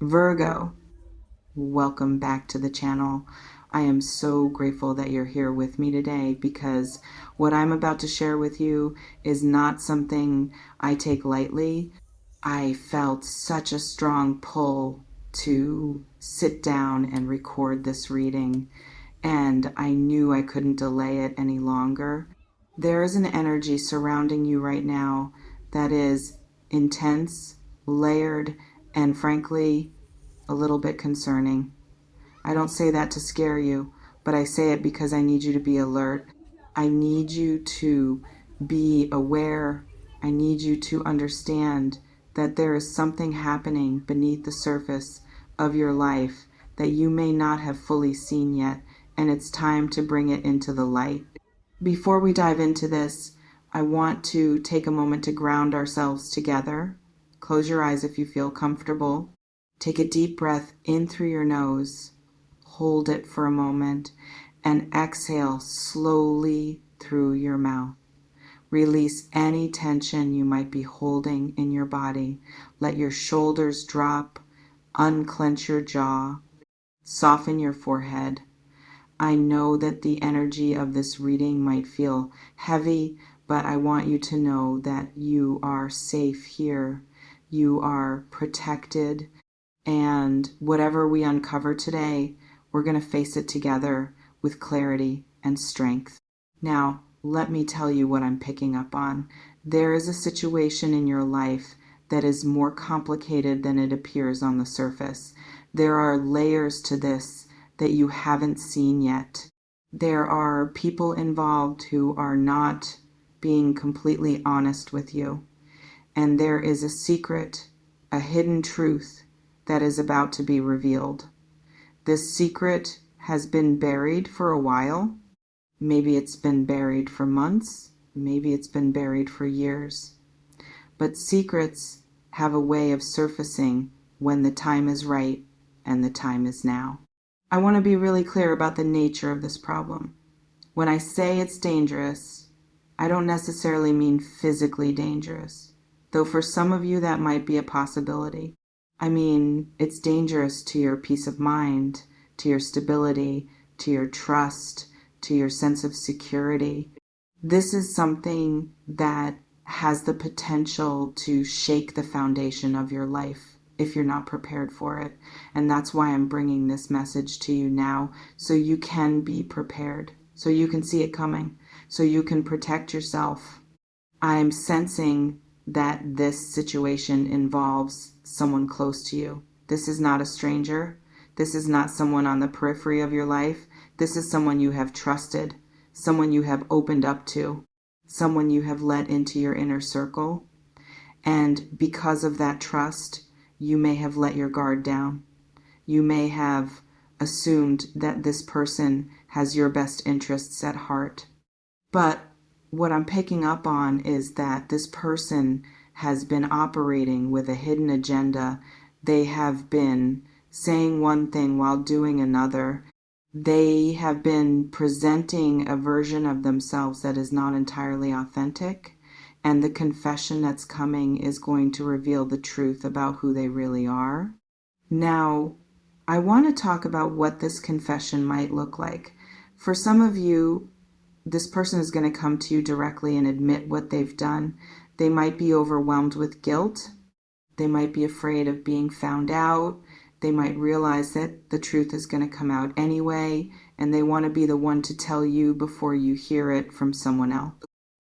Virgo, welcome back to the channel. I am so grateful that you're here with me today because what I'm about to share with you is not something I take lightly. I felt such a strong pull to sit down and record this reading, and I knew I couldn't delay it any longer. There is an energy surrounding you right now that is intense, layered, and frankly, a little bit concerning. I don't say that to scare you, but I say it because I need you to be alert. I need you to be aware. I need you to understand that there is something happening beneath the surface of your life that you may not have fully seen yet, and it's time to bring it into the light. Before we dive into this, I want to take a moment to ground ourselves together. Close your eyes if you feel comfortable. Take a deep breath in through your nose. Hold it for a moment and exhale slowly through your mouth. Release any tension you might be holding in your body. Let your shoulders drop, unclench your jaw, soften your forehead. I know that the energy of this reading might feel heavy, but I want you to know that you are safe here. You are protected, and whatever we uncover today, we're going to face it together with clarity and strength. Now, let me tell you what I'm picking up on. There is a situation in your life that is more complicated than it appears on the surface. There are layers to this that you haven't seen yet. There are people involved who are not being completely honest with you. And there is a secret, a hidden truth that is about to be revealed. This secret has been buried for a while. Maybe it's been buried for months. Maybe it's been buried for years. But secrets have a way of surfacing when the time is right, and the time is now. I want to be really clear about the nature of this problem. When I say it's dangerous, I don't necessarily mean physically dangerous, though for some of you that might be a possibility. I mean, it's dangerous to your peace of mind, to your stability, to your trust, to your sense of security. This is something that has the potential to shake the foundation of your life if you're not prepared for it. And that's why I'm bringing this message to you now, so you can be prepared, so you can see it coming, so you can protect yourself. I'm sensing that this situation involves someone close to you. This is not a stranger. This is not someone on the periphery of your life. This is someone you have trusted, someone you have opened up to, someone you have let into your inner circle. And because of that trust, you may have let your guard down. You may have assumed that this person has your best interests at heart. But what I'm picking up on is that this person has been operating with a hidden agenda. They have been saying one thing while doing another. They have been presenting a version of themselves that is not entirely authentic. And the confession that's coming is going to reveal the truth about who they really are. Now, I want to talk about what this confession might look like. For some of you, this person is going to come to you directly and admit what they've done. They might be overwhelmed with guilt. They might be afraid of being found out. They might realize that the truth is going to come out anyway, and they want to be the one to tell you before you hear it from someone else.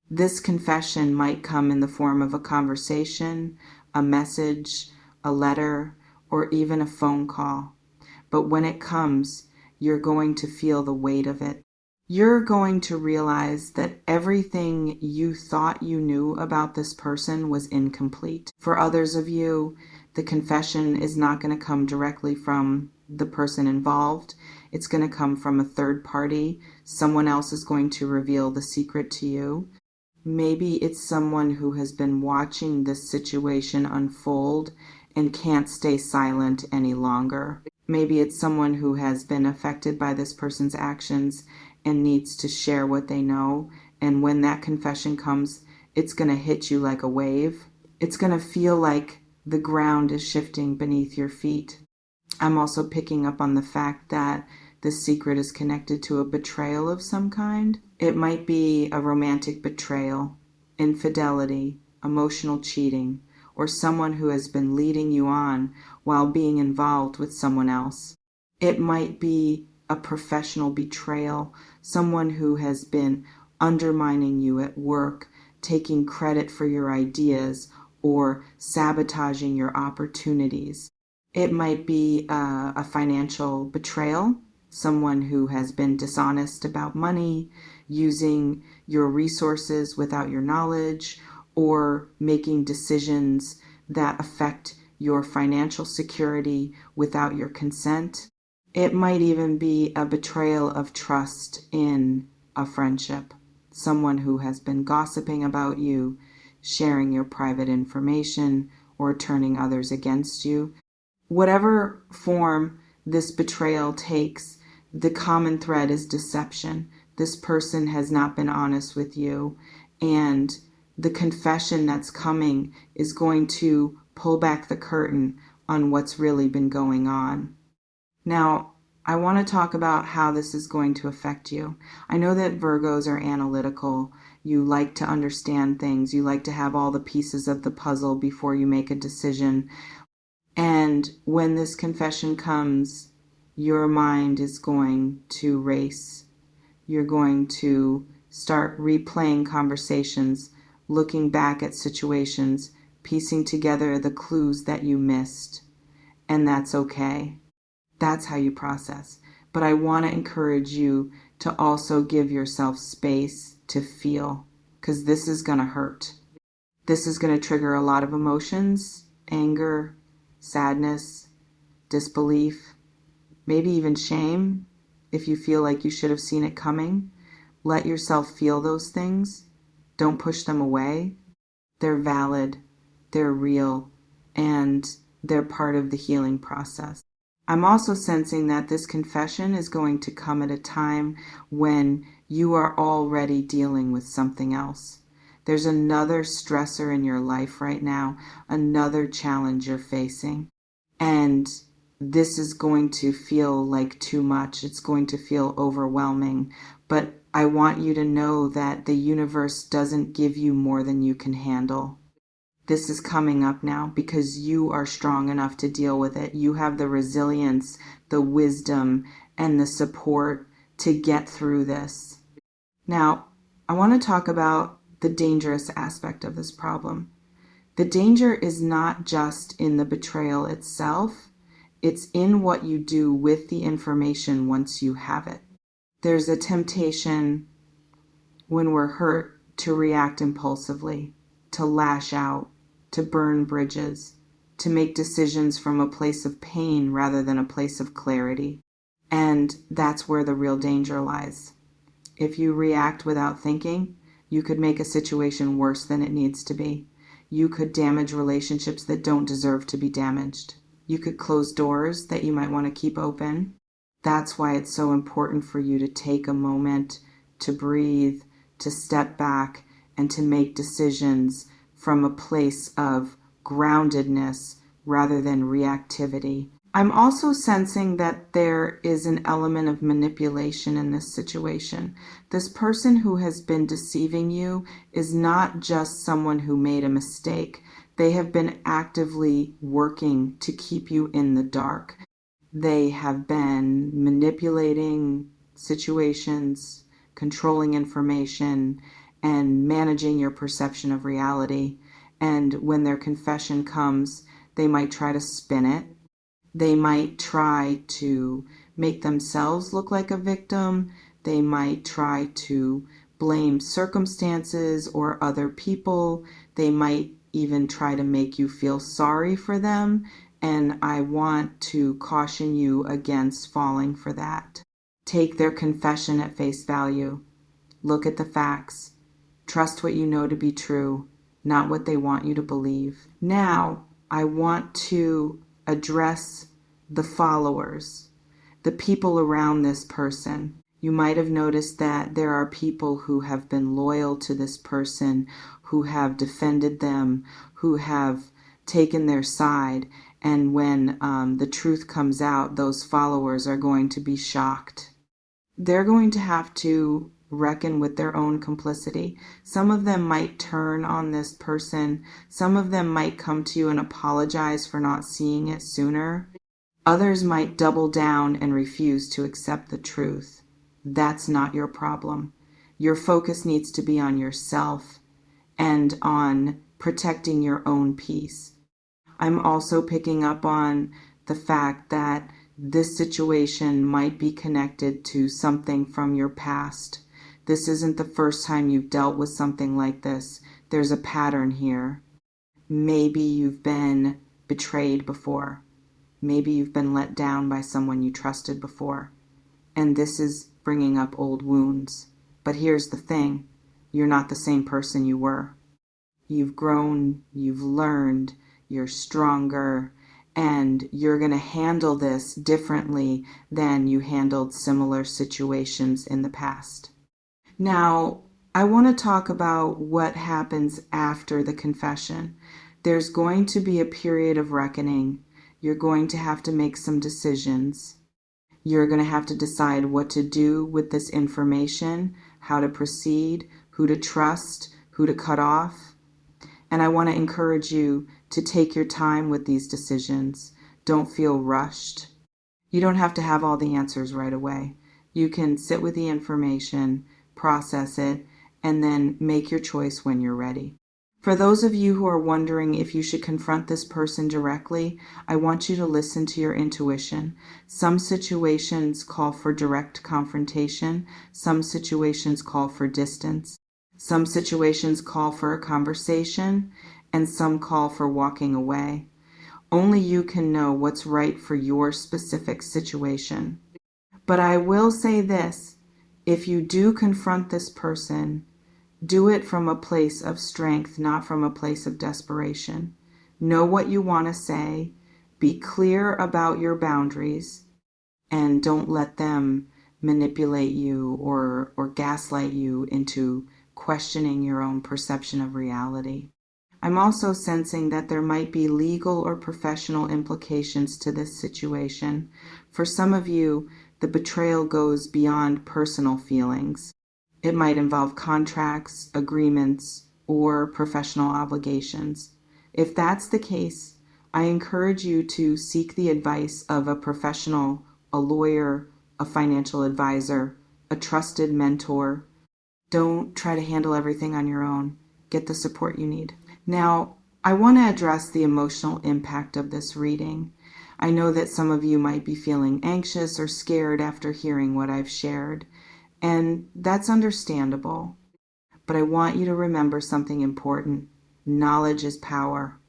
This confession might come in the form of a conversation, a message, a letter, or even a phone call. But when it comes, you're going to feel the weight of it. You're going to realize that everything you thought you knew about this person was incomplete. For others of you, the confession is not going to come directly from the person involved. It's going to come from a third party. Someone else is going to reveal the secret to you. Maybe it's someone who has been watching this situation unfold and can't stay silent any longer. Maybe it's someone who has been affected by this person's actions and needs to share what they know. And when that confession comes, it's going to hit you like a wave. It's going to feel like the ground is shifting beneath your feet. I'm also picking up on the fact that this secret is connected to a betrayal of some kind. It might be a romantic betrayal, infidelity, emotional cheating, or someone who has been leading you on while being involved with someone else. It might be a professional betrayal, someone who has been undermining you at work, taking credit for your ideas, or sabotaging your opportunities. It might be a financial betrayal, someone who has been dishonest about money, using your resources without your knowledge, or making decisions that affect your financial security without your consent. It might even be a betrayal of trust in a friendship, someone who has been gossiping about you, sharing your private information, or turning others against you. Whatever form this betrayal takes, the common thread is deception. This person has not been honest with you, and the confession that's coming is going to pull back the curtain on what's really been going on. Now, I want to talk about how this is going to affect you. I know that Virgos are analytical. You like to understand things. You like to have all the pieces of the puzzle before you make a decision. And when this confession comes, your mind is going to race. You're going to start replaying conversations, looking back at situations, piecing together the clues that you missed. And that's okay. That's how you process. But I want to encourage you to also give yourself space to feel, because this is going to hurt. This is going to trigger a lot of emotions, anger, sadness, disbelief, maybe even shame if you feel like you should have seen it coming. Let yourself feel those things. Don't push them away. They're valid, they're real, and they're part of the healing process. I'm also sensing that this confession is going to come at a time when you are already dealing with something else. There's another stressor in your life right now, another challenge you're facing. And this is going to feel like too much. It's going to feel overwhelming. But I want you to know that the universe doesn't give you more than you can handle. This is coming up now because you are strong enough to deal with it. You have the resilience, the wisdom, and the support to get through this. Now, I want to talk about the dangerous aspect of this problem. The danger is not just in the betrayal itself, it's in what you do with the information once you have it. There's a temptation when we're hurt to react impulsively, to lash out, to burn bridges, to make decisions from a place of pain rather than a place of clarity. And that's where the real danger lies. If you react without thinking, you could make a situation worse than it needs to be. You could damage relationships that don't deserve to be damaged. You could close doors that you might want to keep open. That's why it's so important for you to take a moment to breathe, to step back, and to make decisions from a place of groundedness rather than reactivity. I'm also sensing that there is an element of manipulation in this situation. This person who has been deceiving you is not just someone who made a mistake. They have been actively working to keep you in the dark. They have been manipulating situations, controlling information, and managing your perception of reality. And when their confession comes, they might try to spin it. They might try to make themselves look like a victim. They might try to blame circumstances or other people. They might even try to make you feel sorry for them. And I want to caution you against falling for that. Take their confession at face value. Look at the facts. Trust what you know to be true, not what they want you to believe. Now, I want to address the followers, the people around this person. You might have noticed that there are people who have been loyal to this person, who have defended them, who have taken their side, and when the truth comes out, those followers are going to be shocked. They're going to have to reckon with their own complicity. Some of them might turn on this person. Some of them might come to you and apologize for not seeing it sooner. Others might double down and refuse to accept the truth. That's not your problem. Your focus needs to be on yourself and on protecting your own peace. I'm also picking up on the fact that this situation might be connected to something from your past. This isn't the first time you've dealt with something like this. There's a pattern here. Maybe you've been betrayed before. Maybe you've been let down by someone you trusted before. And this is bringing up old wounds. But here's the thing. You're not the same person you were. You've grown, you've learned, you're stronger, and you're going to handle this differently than you handled similar situations in the past. Now, I want to talk about what happens after the confession. There's going to be a period of reckoning. You're going to have to make some decisions. You're going to have to decide what to do with this information, how to proceed, who to trust, who to cut off. And I want to encourage you to take your time with these decisions. Don't feel rushed. You don't have to have all the answers right away. You can sit with the information, process it, and then make your choice when you're ready. For those of you who are wondering if you should confront this person directly, I want you to listen to your intuition. Some situations call for direct confrontation. Some situations call for distance. Some situations call for a conversation, and some call for walking away. Only you can know what's right for your specific situation. But I will say this, if you do confront this person, do it from a place of strength, not from a place of desperation. Know what you want to say, be clear about your boundaries, and don't let them manipulate you or gaslight you into questioning your own perception of reality. I'm also sensing that there might be legal or professional implications to this situation. For some of you, the betrayal goes beyond personal feelings. It might involve contracts, agreements, or professional obligations. If that's the case, I encourage you to seek the advice of a professional, a lawyer, a financial advisor, a trusted mentor. Don't try to handle everything on your own. Get the support you need. Now, I want to address the emotional impact of this reading. I know that some of you might be feeling anxious or scared after hearing what I've shared, and that's understandable. But I want you to remember something important. Knowledge is power.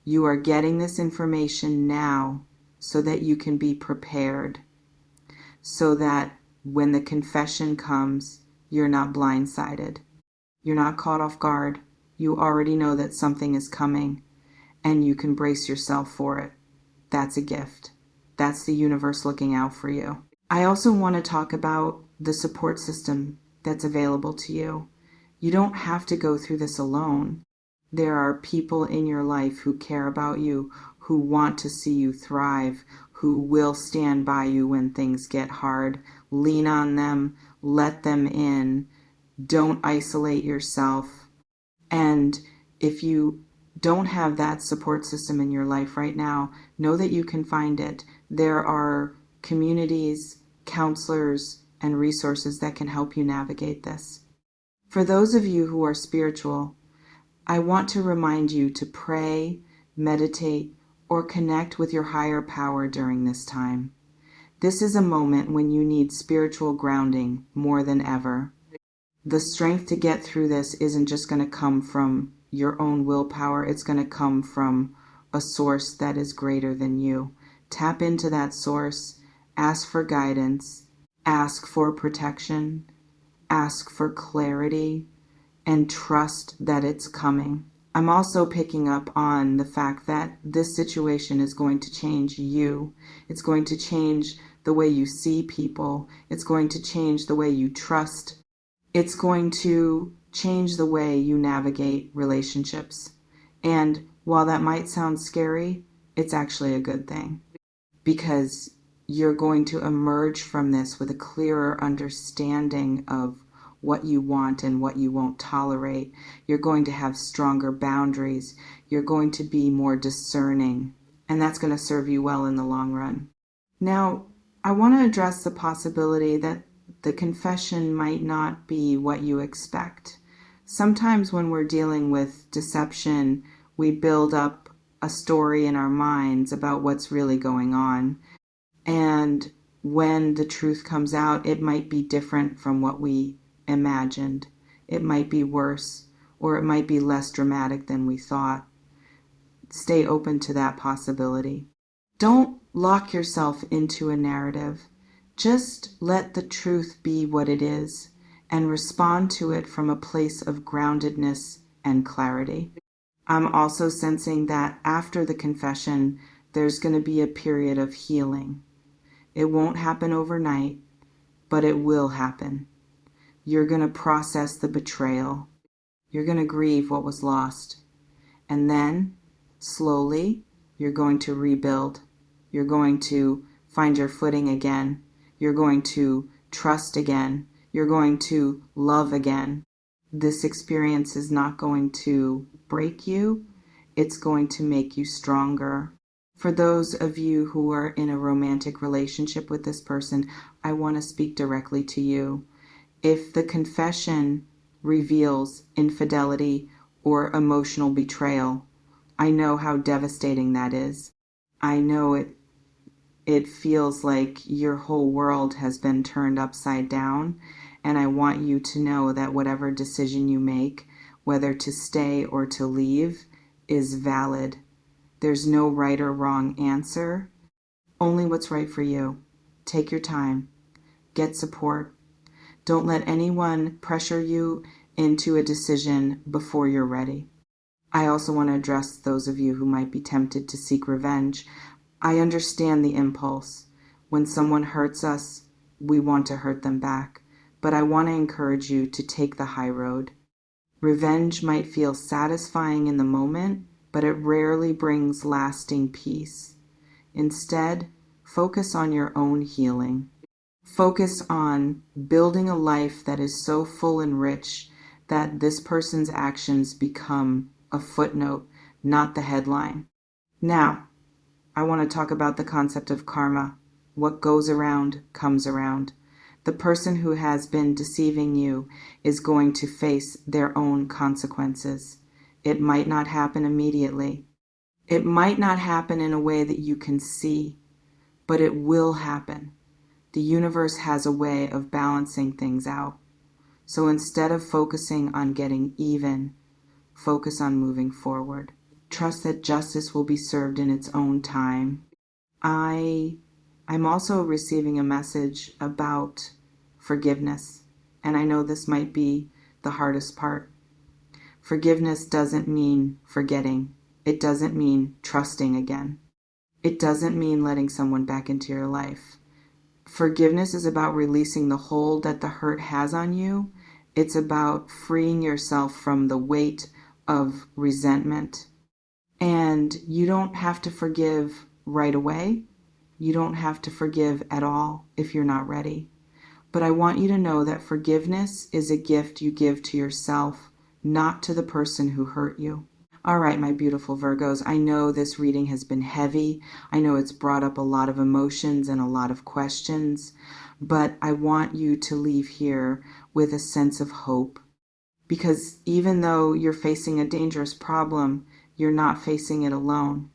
You are getting this information now so that you can be prepared, so that when the confession comes, you're not blindsided. You're not caught off guard. You already know that something is coming, and you can brace yourself for it. That's a gift. That's the universe looking out for you. I also want to talk about the support system that's available to you. You don't have to go through this alone. There are people in your life who care about you, who want to see you thrive, who will stand by you when things get hard. Lean on them, let them in. Don't isolate yourself. And if you don't have that support system in your life right now, know that you can find it. There are communities, counselors, and resources that can help you navigate this. For those of you who are spiritual, I want to remind you to pray, meditate, or connect with your higher power during this time. This is a moment when you need spiritual grounding more than ever. The strength to get through this isn't just going to come from your own willpower. It's going to come from a source that is greater than you. Tap into that source. Ask for guidance. Ask for protection. Ask for clarity. And trust that it's coming. I'm also picking up on the fact that this situation is going to change you. It's going to change the way you see people. It's going to change the way you trust. It's going to change the way you navigate relationships. And While that might sound scary, it's actually a good thing, because you're going to emerge from this with a clearer understanding of what you want and what you won't tolerate. You're going to have stronger boundaries. You're going to be more discerning, and that's going to serve you well in the long run. Now, I want to address the possibility that the confession might not be what you expect. Sometimes when we're dealing with deception, we build up a story in our minds about what's really going on. And when the truth comes out, it might be different from what we imagined. It might be worse, or it might be less dramatic than we thought. Stay open to that possibility. Don't lock yourself into a narrative. Just let the truth be what it is and respond to it from a place of groundedness and clarity. I'm also sensing that after the confession, there's going to be a period of healing. It won't happen overnight, but it will happen. You're going to process the betrayal. You're going to grieve what was lost. And then, slowly, you're going to rebuild. You're going to find your footing again. You're going to trust again. You're going to love again. This experience is not going to break you. It's going to make you stronger. For those of you who are in a romantic relationship with this person, I want to speak directly to you. If the confession reveals infidelity or emotional betrayal, I know how devastating that is. I know it feels like your whole world has been turned upside down, and I want you to know that whatever decision you make, whether to stay or to leave, is valid. There's no right or wrong answer, only what's right for you. Take your time. Get support. Don't let anyone pressure you into a decision before you're ready. I also want to address those of you who might be tempted to seek revenge. I understand the impulse. When someone hurts us, we want to hurt them back. But I want to encourage you to take the high road. Revenge might feel satisfying in the moment, but it rarely brings lasting peace. Instead, focus on your own healing. Focus on building a life that is so full and rich that this person's actions become a footnote, not the headline. Now, I want to talk about the concept of karma. What goes around comes around. The person who has been deceiving you is going to face their own consequences. It might not happen immediately. It might not happen in a way that you can see, but it will happen. The universe has a way of balancing things out. So instead of focusing on getting even, focus on moving forward. Trust that justice will be served in its own time. I'm also receiving a message about forgiveness, and I know this might be the hardest part. Forgiveness doesn't mean forgetting. It doesn't mean trusting again. It doesn't mean letting someone back into your life. Forgiveness is about releasing the hold that the hurt has on you. It's about freeing yourself from the weight of resentment. And you don't have to forgive right away. You don't have to forgive at all if you're not ready. But I want you to know that forgiveness is a gift you give to yourself, not to the person who hurt you. All right, my beautiful Virgos, I know this reading has been heavy. I know it's brought up a lot of emotions and a lot of questions, but I want you to leave here with a sense of hope. Because even though you're facing a dangerous problem, you're not facing it alone.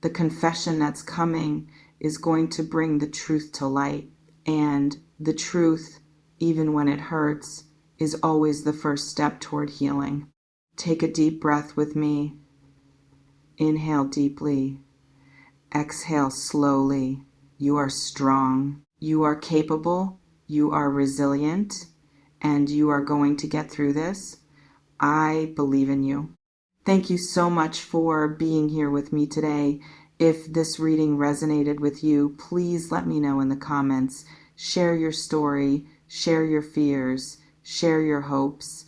The confession that's coming is going to bring the truth to light. And the truth, even when it hurts, is always the first step toward healing. Take a deep breath with me. Inhale deeply. Exhale slowly. You are strong. You are capable. You are resilient. And you are going to get through this. I believe in you. Thank you so much for being here with me today. If this reading resonated with you, please let me know in the comments. Share your story, share your fears, share your hopes.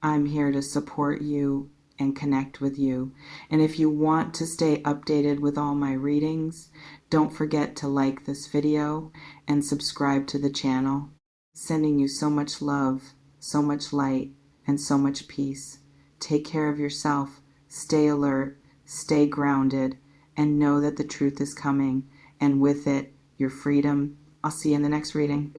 I'm here to support you and connect with you. And if you want to stay updated with all my readings, don't forget to like this video and subscribe to the channel. Sending you so much love, so much light, and so much peace. Take care of yourself, stay alert, stay grounded, and know that the truth is coming, and with it, your freedom. I'll see you in the next reading.